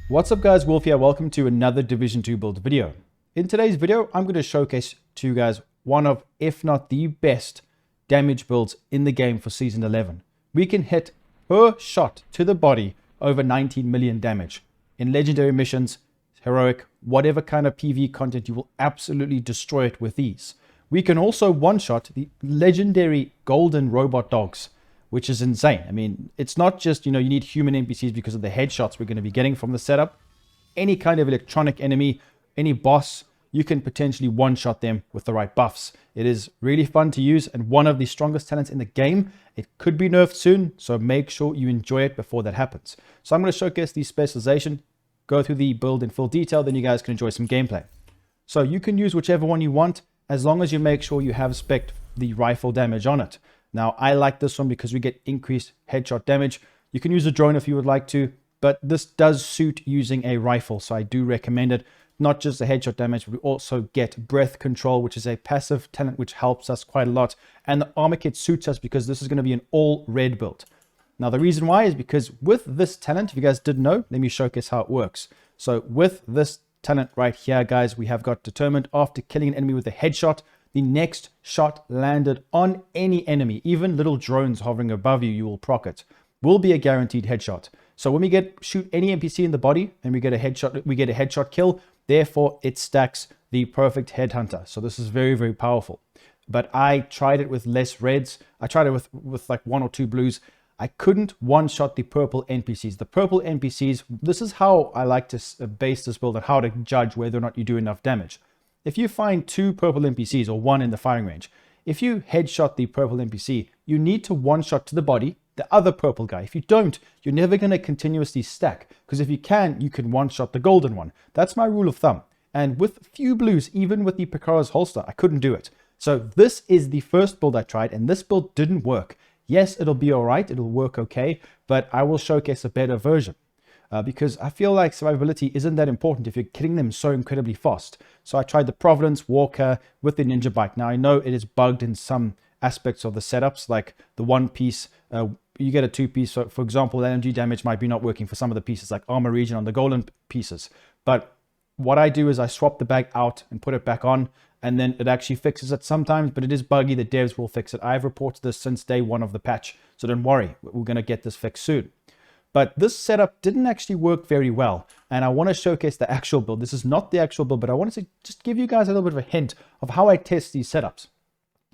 What's up guys, Wolf here. Welcome to another Division 2 build video. In today's video, I'm going to showcase to you guys one of, if not the best damage builds in the game for Season 11. We can hit per shot to the body over 19 million damage. In legendary missions, heroic, whatever kind of PvE content, you will absolutely destroy it with ease. We can also one-shot the legendary golden robot dogs, which is insane. I mean, it's not just, you need human NPCs because of the headshots we're going to be getting from the setup. Any kind of electronic enemy, any boss, you can potentially one-shot them with the right buffs. It is really fun to use and one of the strongest talents in the game. It could be nerfed soon, so make sure you enjoy it before that happens. So I'm going to showcase the specialization, go through the build in full detail, then you guys can enjoy some gameplay. So you can use whichever one you want, as long as you make sure you have spec'd the rifle damage on it. Now, I like this one because we get increased headshot damage. You can use a drone if you would like to, but this does suit using a rifle, so I do recommend it. Not just the headshot damage, but we also get breath control, which is a passive talent which helps us quite a lot. And the armor kit suits us because this is going to be an all red build. Now, the reason why is because with this talent, if you guys didn't know, let me showcase how it works. So with this talent right here, guys, we have got determined after killing an enemy with a headshot, the next shot landed on any enemy, even little drones hovering above you, you will proc it, will be a guaranteed headshot. So when we shoot any NPC in the body and we get a headshot kill, therefore it stacks the perfect headhunter. So this is very, very powerful. But I tried it with less reds. I tried it with like 1 or 2 blues. I couldn't one-shot the purple NPCs. The purple NPCs, this is how I like to base this build and how to judge whether or not you do enough damage. If you find 2 purple NPCs or 1 in the firing range, if you headshot the purple NPC, you need to one-shot to the body the other purple guy. If you don't, you're never going to continuously stack, because if you can one-shot the golden one. That's my rule of thumb. And with few blues, even with the Picara's holster, I couldn't do it. So this is the first build I tried, and this build didn't work. Yes, it'll be all right. It'll work okay, but I will showcase a better version. Because I feel like survivability isn't that important if you're killing them so incredibly fast. So I tried the Providence Walker with the Ninja Bike. Now I know it is bugged in some aspects of the setups, like the one piece, you get a 2-piece. So for example, LMG damage might be not working for some of the pieces, like armor regen on the golden pieces. But what I do is I swap the bag out and put it back on, and then it actually fixes it sometimes, but it is buggy. The devs will fix it. I've reported this since day 1 of the patch, so don't worry, we're going to get this fixed soon. But this setup didn't actually work very well, and I want to showcase the actual build. This is not the actual build, but I wanted to just give you guys a little bit of a hint of how I test these setups.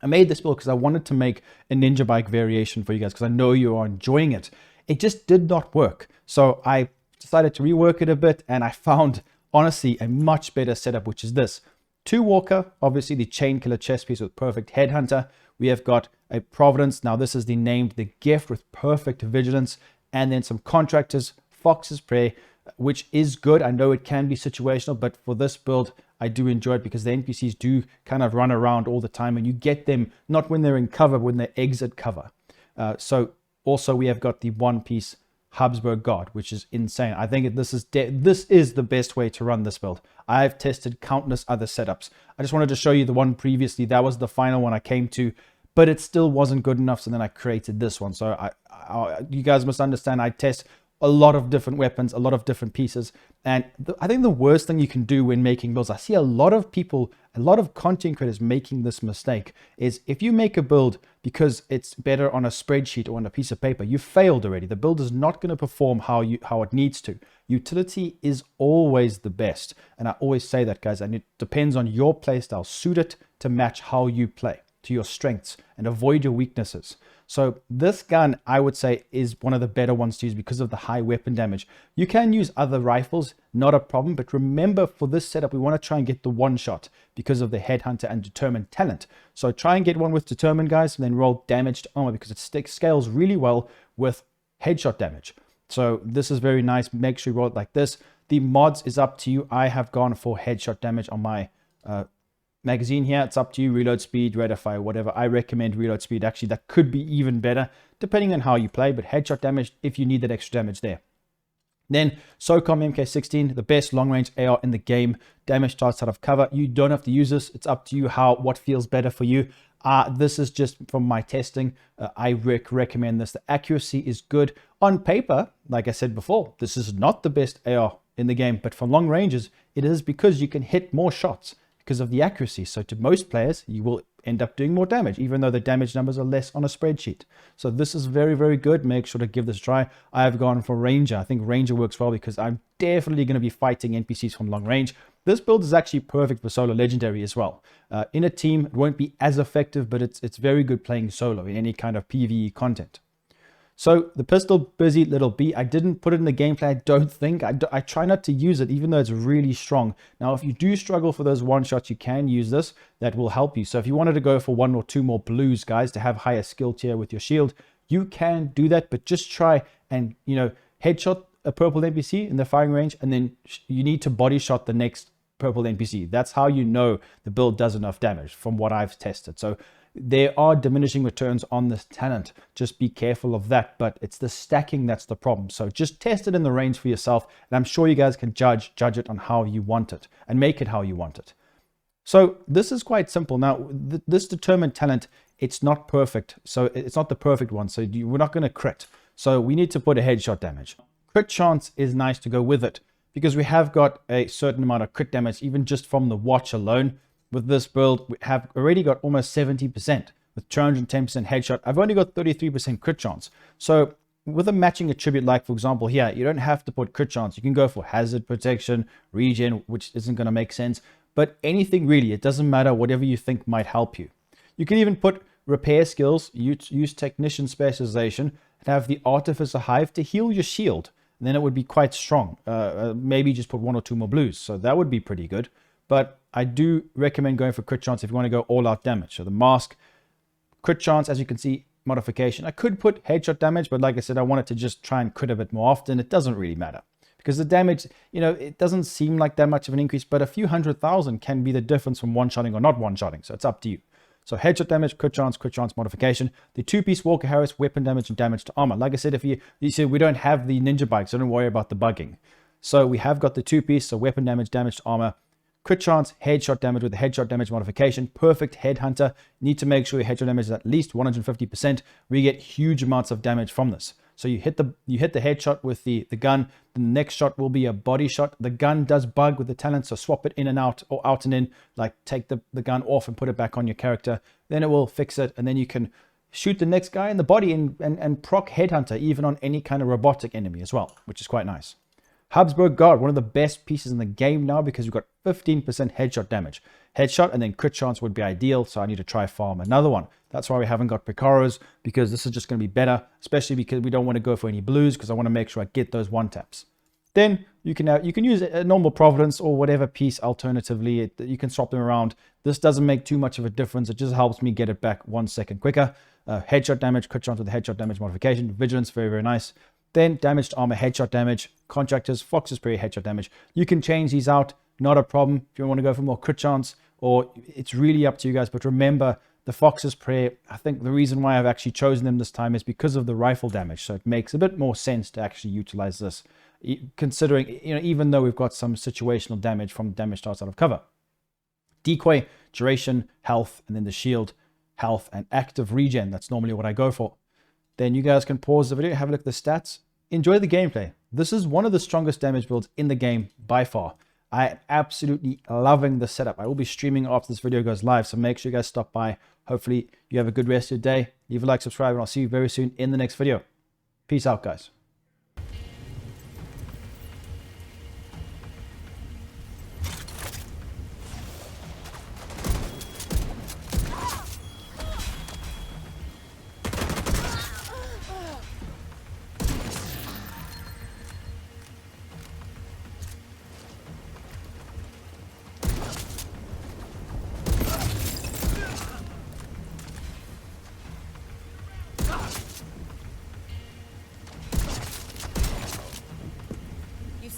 I made this build because I wanted to make a Ninja Bike variation for you guys, because I know you are enjoying it. It just did not work. So I decided to rework it a bit, and I found, honestly, a much better setup, which is this. 2 Walker, obviously the Chain Killer chest piece with perfect Headhunter. We have got a Providence. Now this is named the Gift with perfect Vigilance. And then some Contractors, Fox's Prey, which is good. I know it can be situational, but for this build, I do enjoy it because the NPCs do kind of run around all the time, and you get them not when they're in cover, when they exit cover. So also we have got the 1-piece Habsburg Guard, which is insane. I think this is the best way to run this build. I've tested countless other setups. I just wanted to show you the one previously. That was the final one I came to, but it still wasn't good enough. So then I created this one. So you guys must understand, I test a lot of different weapons, a lot of different pieces. And I think the worst thing you can do when making builds, I see a lot of people, a lot of content creators making this mistake, is if you make a build because it's better on a spreadsheet or on a piece of paper, you failed already. The build is not going to perform how it needs to. Utility is always the best. And I always say that, guys, and it depends on your playstyle. Suit it to match how you play, to your strengths, and avoid your weaknesses. So this gun, I would say, is one of the better ones to use because of the high weapon damage. You can use other rifles, not a problem, but remember for this setup, we want to try and get the one-shot because of the Headhunter and Determined talent. So try and get one with Determined, guys, and then roll damaged armor because it scales really well with headshot damage. So this is very nice. Make sure you roll it like this. The mods is up to you. I have gone for headshot damage on my magazine here. It's up to you. Reload speed, rate of fire, whatever. I recommend reload speed. Actually, that could be even better depending on how you play, but headshot damage if you need that extra damage there. Then SOCOM MK16, the best long range AR in the game. Damage starts out of cover. You don't have to use this. It's up to you what feels better for you. This is just from my testing. I recommend this. The accuracy is good. On paper, like I said before, this is not the best AR in the game, but for long ranges, it is because you can hit more shots because of the accuracy. So to most players, you will end up doing more damage, even though the damage numbers are less on a spreadsheet. So this is very, very good. Make sure to give this a try. I have gone for Ranger. I think Ranger works well because I'm definitely going to be fighting NPCs from long range. This build is actually perfect for solo legendary as well. In a team, it won't be as effective, but it's very good playing solo in any kind of PvE content. So the pistol, busy little bee, I didn't put it in the gameplay, I don't think. I try not to use it, even though it's really strong. Now, if you do struggle for those one shots, you can use this. That will help you. So if you wanted to go for 1 or 2 more blues, guys, to have higher skill tier with your shield, you can do that. But just try and, headshot a purple NPC in the firing range, and then you need to body shot the next purple NPC. That's how you know the build does enough damage from what I've tested. So there are diminishing returns on this talent. Just be careful of that, but it's the stacking that's the problem. So just test it in the range for yourself, and I'm sure you guys can judge it on how you want it and make it how you want it. So this is quite simple. Now, this determined talent, it's not perfect. So it's not the perfect one. So we're not going to crit. So we need to put a headshot damage. Crit chance is nice to go with it because we have got a certain amount of crit damage, even just from the watch alone. With this build, we have already got almost 70% with 210% headshot. I've only got 33% crit chance. So with a matching attribute, like for example here, you don't have to put crit chance. You can go for hazard protection, regen, which isn't going to make sense. But anything really, it doesn't matter, whatever you think might help you. You can even put repair skills, use technician specialization, and have the artificer hive to heal your shield. And then it would be quite strong. Maybe just put 1 or 2 more blues. So that would be pretty good. But I do recommend going for crit chance if you want to go all out damage. So the mask, crit chance, as you can see, modification. I could put headshot damage, but like I said, I wanted to just try and crit a bit more often. It doesn't really matter because the damage, it doesn't seem like that much of an increase, but a few 100,000 can be the difference from one-shotting or not one-shotting. So it's up to you. So headshot damage, crit chance modification. The 2-piece Walker Harris, weapon damage and damage to armor. Like I said, if you see, we don't have the ninja bike, so don't worry about the bugging. So we have got the 2-piece, so weapon damage to armor. Crit chance, headshot damage with the headshot damage modification. Perfect headhunter. Need to make sure your headshot damage is at least 150%. We get huge amounts of damage from this. So you hit the headshot with the gun. The next shot will be a body shot. The gun does bug with the talent, so swap it in and out or out and in. Like take the gun off and put it back on your character. Then it will fix it, and then you can shoot the next guy in the body and proc headhunter even on any kind of robotic enemy as well, which is quite nice. Habsburg Guard, one of the best pieces in the game now because we've got 15% headshot damage. Headshot and then crit chance would be ideal, so I need to try farm another one. That's why we haven't got Picaros, because this is just going to be better, especially because we don't want to go for any blues because I want to make sure I get those one taps. Then you can use a normal Providence or whatever piece alternatively. You can swap them around. This doesn't make too much of a difference. It just helps me get it back 1 second quicker. Headshot damage, crit chance with the headshot damage modification. Vigilance, very, very nice. Then damage to armor, headshot damage. Contractors, Fox's Prey, headshot damage. You can change these out, not a problem. If you want to go for more crit chance, or it's really up to you guys. But remember, the Fox's Prey, I think the reason why I've actually chosen them this time is because of the rifle damage. So it makes a bit more sense to actually utilize this, considering, even though we've got some situational damage from damage starts out of cover. Decoy, duration, health, and then the shield, health, and active regen. That's normally what I go for. Then you guys can pause the video, have a look at the stats, enjoy the gameplay. This is one of the strongest damage builds in the game by far. I am absolutely loving the setup. I will be streaming after this video goes live, so make sure you guys stop by. Hopefully you have a good rest of your day. Leave a like, subscribe, and I'll see you very soon in the next video. Peace out, guys.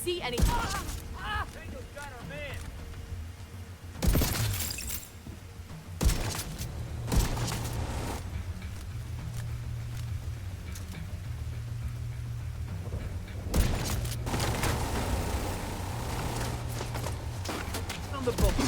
See any? On the ball.